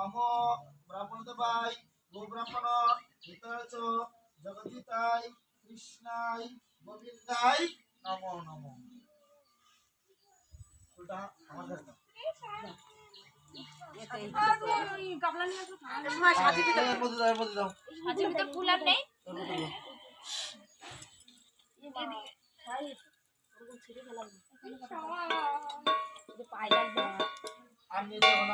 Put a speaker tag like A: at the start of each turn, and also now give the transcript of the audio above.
A: নম ব্রাহ্মণ দেবাই গো ব্রাহ্মণ হিতায় চ জগদিতাই কৃষ্ণাই গোবিন্দাই নমো নমো। ফুলটা আমার কাছে দাও। এর মধ্যে দাও।
B: ফুল আর নেই।
A: আমি যখন